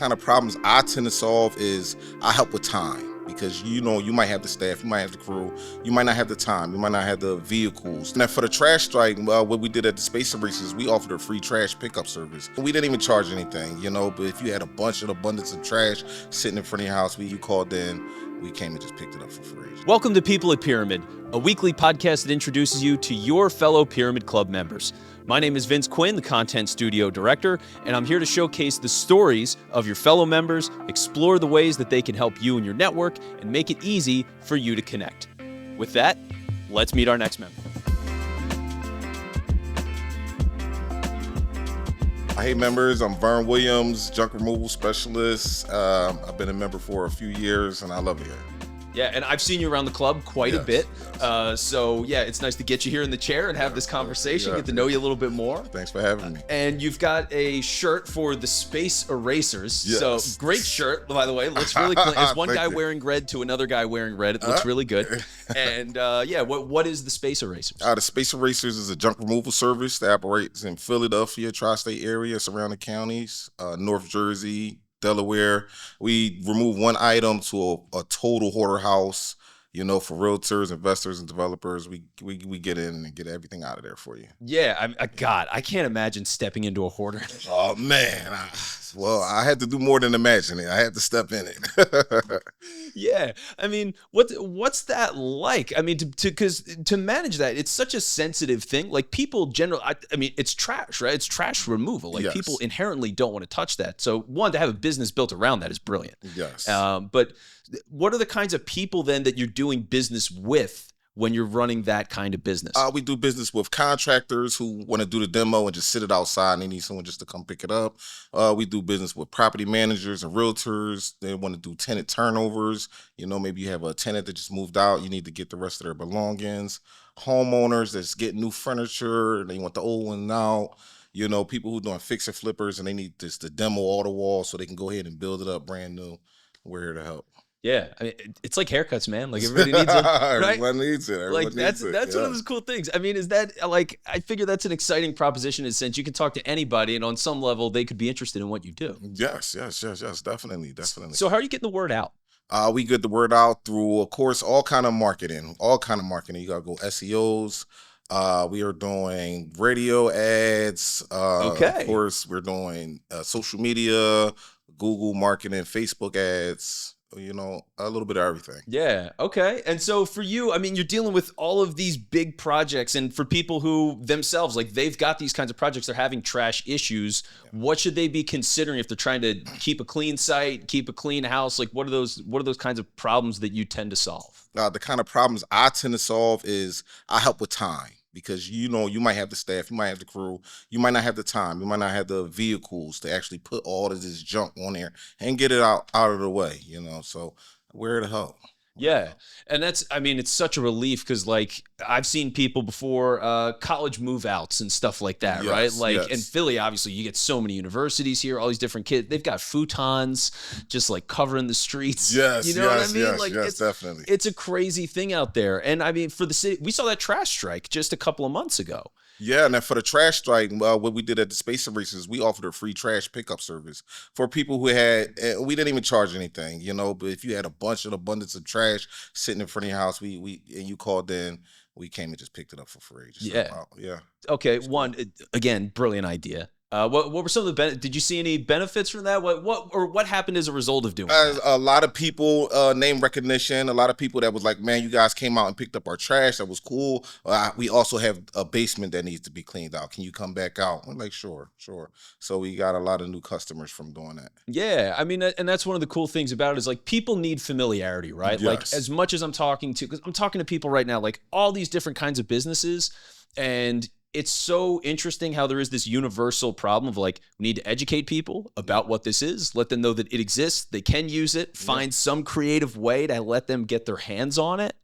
kind of problems I tend to solve is I help with time. Because you might have the staff, you might have the crew, you might not have the time, you might not have the vehicles. Now for the trash strike, what we did at the Space Erasers, we offered a free trash pickup service. We didn't even charge anything, but if you had an abundance of trash sitting in front of your house, you called in, we came and just picked it up for free. Welcome to People at Pyramid, a weekly podcast that introduces you to your fellow Pyramid Club members. My name is Vince Quinn, the Content Studio Director, and I'm here to showcase the stories of your fellow members, explore the ways that they can help you and your network, and make it easy for you to connect. With that, let's meet our next member. Hey members, I'm Vern Williams, junk removal specialist. I've been a member for a few years and I love it here. Yeah, and I've seen you around the club quite a bit. So yeah, it's nice to get you here in the chair and have this conversation, get to know you a little bit more. Thanks for having me. And you've got a shirt for the Space Erasers. Yes. So great shirt, by the way. Looks really clean. It's one guy wearing red to another guy wearing red. It looks really good. And what is the Space Erasers? The Space Erasers is a junk removal service that operates in Philadelphia, tri-state area, surrounding counties, North Jersey, Delaware. We remove one item to a total hoarder house, for realtors, investors, and developers. We get in and get everything out of there for you. Yeah, I can't imagine stepping into a hoarder. Oh, man. I had to do more than imagine it. I had to step in it. Yeah. I mean, what's that like? I mean, because to manage that, it's such a sensitive thing. Like people generally, it's trash, right? It's trash removal. Like people inherently don't want to touch that. So one, to have a business built around that is brilliant. Yes. But what are the kinds of people then that you're doing business with when you're running that kind of business? We do business with contractors who want to do the demo and just sit it outside and they need someone just to come pick it up. We do business with property managers and realtors. They want to do tenant turnovers. Maybe you have a tenant that just moved out. You need to get the rest of their belongings. Homeowners that's getting new furniture. They want the old one out. People who are doing fixer flippers and they need this to demo all the walls so they can go ahead and build it up brand new. We're here to help. Yeah, it's like haircuts, man. Like everybody needs it, right? Everyone needs it. That's one of those cool things. I mean, is that I figure that's an exciting proposition in a sense. You can talk to anybody, and on some level, they could be interested in what you do. Yes, definitely. So, how are you getting the word out? We get the word out through, of course, all kind of marketing. You gotta go SEOs. We are doing radio ads. Of course, we're doing social media, Google marketing, Facebook ads. A little bit of everything. Yeah. Okay. And so for you, I mean, you're dealing with all of these big projects, and for people who themselves, like they've got these kinds of projects, they're having trash issues. Yeah. What should they be considering if they're trying to keep a clean site, keep a clean house? Like what are those kinds of problems that you tend to solve? The kind of problems I tend to solve is I help with time. Because, you might have the staff, you might have the crew, you might not have the time, you might not have the vehicles to actually put all of this junk on there and get it out of the way, so we're here to help. Yeah. And it's such a relief because like I've seen people before college move outs and stuff like that, right? Like in Philly, obviously you get so many universities here, all these different kids, they've got futons just like covering the streets. Yes. You know what I mean? Yes, definitely. It's a crazy thing out there. And I mean, for the city, we saw that trash strike just a couple of months ago. Yeah, and then for the trash strike, what we did at the Space Erasers, we offered a free trash pickup service for people who we didn't even charge anything, but if you had an abundance of trash sitting in front of your house, and you called in, we came and just picked it up for free. Yeah. Okay. Again, brilliant idea. What were some of the did you see any benefits from that? What happened as a result of doing that? A lot of people, name recognition, a lot of people that was like, man, you guys came out and picked up our trash. That was cool. We also have a basement that needs to be cleaned out. Can you come back out? I'm like, sure. So we got a lot of new customers from doing that. Yeah. I mean, and that's one of the cool things about it is like people need familiarity, right? Yes. Like as much as because I'm talking to people right now, like all these different kinds of businesses, and it's so interesting how there is this universal problem of like, we need to educate people about what this is, let them know that it exists, they can use it, find some creative way to let them get their hands on it.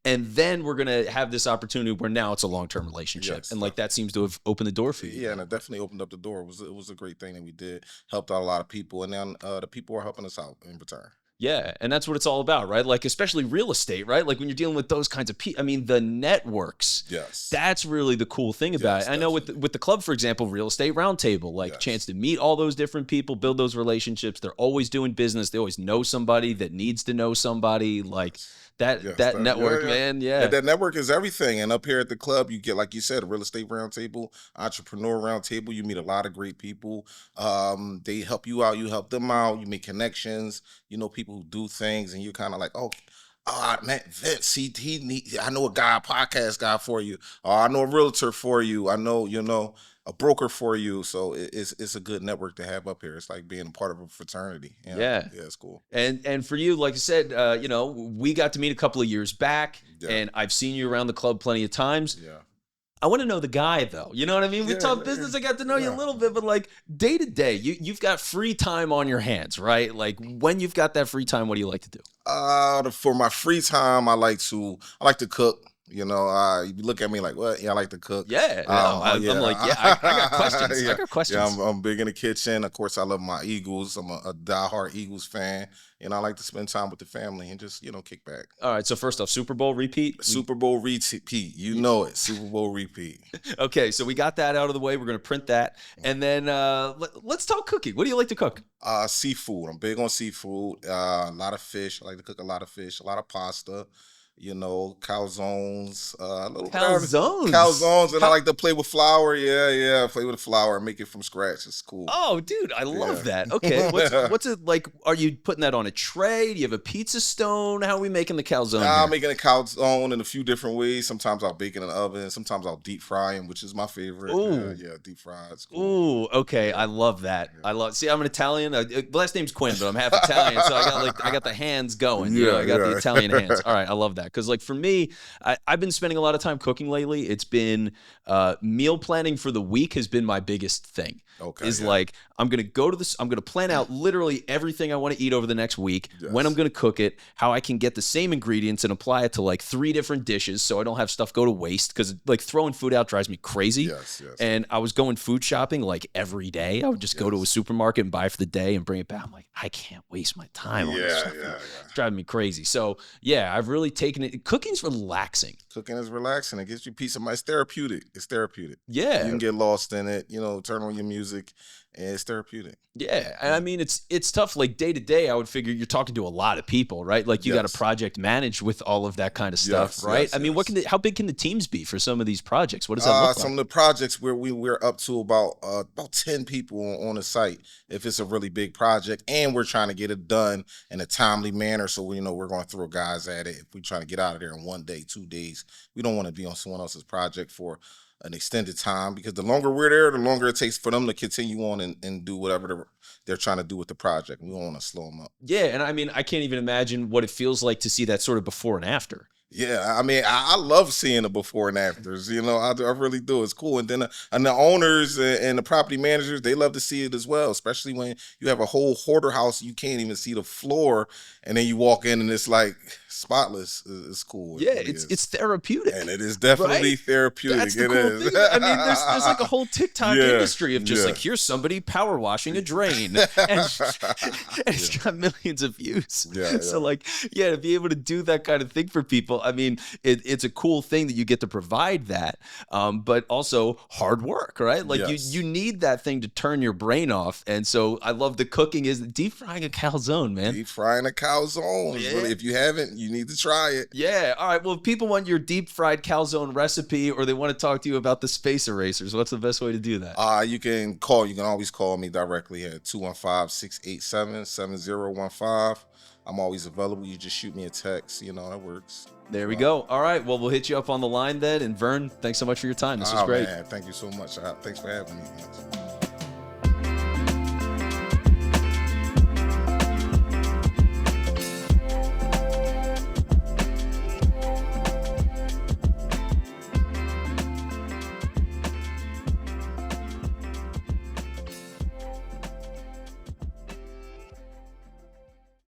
And then we're going to have this opportunity where now it's a long-term relationship. Yes, and like that seems to have opened the door for you. Yeah, and it definitely opened up the door. It was a great thing that we did, helped out a lot of people. And then the people are helping us out in return. Yeah, and that's what it's all about, right? Like, especially real estate, right? Like when you're dealing with those kinds of people, I mean, the networks. Yes. That's really the cool thing about Yes, it. I know with definitely. with the club, for example, Real Estate Roundtable, like chance Yes. to meet all those different people, build those relationships. They're always doing business. They always know somebody that needs to know somebody. Like Yes, that yeah, network, yeah. man. And Yeah. that network is everything. And up here at the club, you get, like you said, a real estate roundtable, entrepreneur roundtable. You meet a lot of great people. They help you out, you help them out, you make connections, you know, people who do things, and you're kind of like, oh, man, Vince, I know a guy, a podcast guy for you. Or I know a realtor for you. I know, you know, a broker for you. So it's a good network to have up here. It's like being a part of a fraternity. Yeah. Yeah. Yeah, it's cool. And for you, like I said, you know, we got to meet a couple of years back, Yeah. and I've seen you around the club plenty of times. Yeah. I want to know the guy, though. You know what I mean? We Yeah, talk yeah, business. I got to know you a yeah. little bit, but like day to day, you've got free time on your hands, right? Like when you've got that free time, what do you like to do? For my free time, I like to cook. You know, you look at me like, what? Yeah, I like to cook. Yeah, I'm like, yeah, I got questions. Yeah. I got questions. Yeah, I'm big in the kitchen. Of course, I love my Eagles. I'm a diehard Eagles fan. And I like to spend time with the family and just, you know, kick back. All right, so first off, Super Bowl repeat. Super Bowl repeat. You know it. Super Bowl repeat. Okay, so we got that out of the way. We're gonna print that, and then let's talk cooking. What do you like to cook? Seafood. I'm big on seafood. A lot of fish. I like to cook a lot of fish, a lot of pasta. You know, calzones, calzones, and I like to play with flour. Yeah, play with the flour, make it from scratch. It's cool. Oh, dude, I love Yeah. that. Okay, what's it like? Are you putting that on a tray? Do you have a pizza stone? How are we making the calzone? I'm here? making a calzone in a few different ways. Sometimes I'll bake it in the oven. Sometimes I'll deep fry them, which is my favorite. Ooh. Yeah, deep fried. It's cool. Ooh, okay, I love that. I love. See, I'm an Italian. Last name's Quinn, but I'm half Italian, so I got the hands going. You know, I got the Italian hands. All right, I love that because, like, for me, I've been spending a lot of time cooking lately. It's been meal planning for the week has been my biggest thing. Okay, Is yeah. like I'm gonna go to this. I'm gonna plan out literally everything I want to eat over the next week. Yes. When I'm gonna cook it, how I can get the same ingredients and apply it to like 3 different dishes, so I don't have stuff go to waste. Because like throwing food out drives me crazy. Yes. And I was going food shopping like every day. I would just go to a supermarket and buy for the day and bring it back. I'm like, I can't waste my time on this stuff. It's driving me crazy. So yeah, I've really taken it. Cooking's relaxing. Cooking is relaxing. It gives you peace of mind. It's therapeutic. It's therapeutic. Yeah. You can get lost in it. You know, turn on your music, and it's therapeutic. Yeah, and I mean it's tough. Like day to day, I would figure you're talking to a lot of people, right? Like you got a Yes. project managed with all of that kind of stuff, Yes, right? yes, I mean, yes. how big can the teams be for some of these projects? What does that look like? Some of the projects where we're up to about 10 people on the site if it's a really big project, and we're trying to get it done in a timely manner. So you know we're going to throw guys at it if we're trying to get out of there in 1 day, 2 days. We don't want to be on someone else's project for an extended time, because the longer we're there, the longer it takes for them to continue on and do whatever they're trying to do with the project. We don't want to slow them up. Yeah, and I mean, I can't even imagine what it feels like to see that sort of before and after. Yeah, I mean, I love seeing the before and afters. You know, I really do. It's cool. And then and the owners and the property managers, they love to see it as well, especially when you have a whole hoarder house, you can't even see the floor, and then you walk in and it's like spotless. It's cool. Yeah, It really it's is. it's therapeutic. And it is definitely Right? therapeutic. That's the It cool is. thing. I mean, there's like a whole TikTok Yeah, industry of just yeah. like, here's somebody power washing a drain, and it's got millions of views. Yeah, So yeah. like, yeah, to be able to do that kind of thing for people, I mean, it's a cool thing that you get to provide that, but also hard work, right? Like Yes. you need that thing to turn your brain off, and so I love the cooking is deep frying a calzone, man. Deep frying a calzone. Yeah. Really, if you haven't, you need to try it. Yeah. All right. Well, if people want your deep fried calzone recipe, or they want to talk to you about the space erasers, what's the best way to do that? You can always call me directly at 215-687-7015. I'm always available. You just shoot me a text. You know, that works. There we go. All right. Well, we'll hit you up on the line then. And Vern, thanks so much for your time. This was great. Man, thanks so much. Thanks for having me.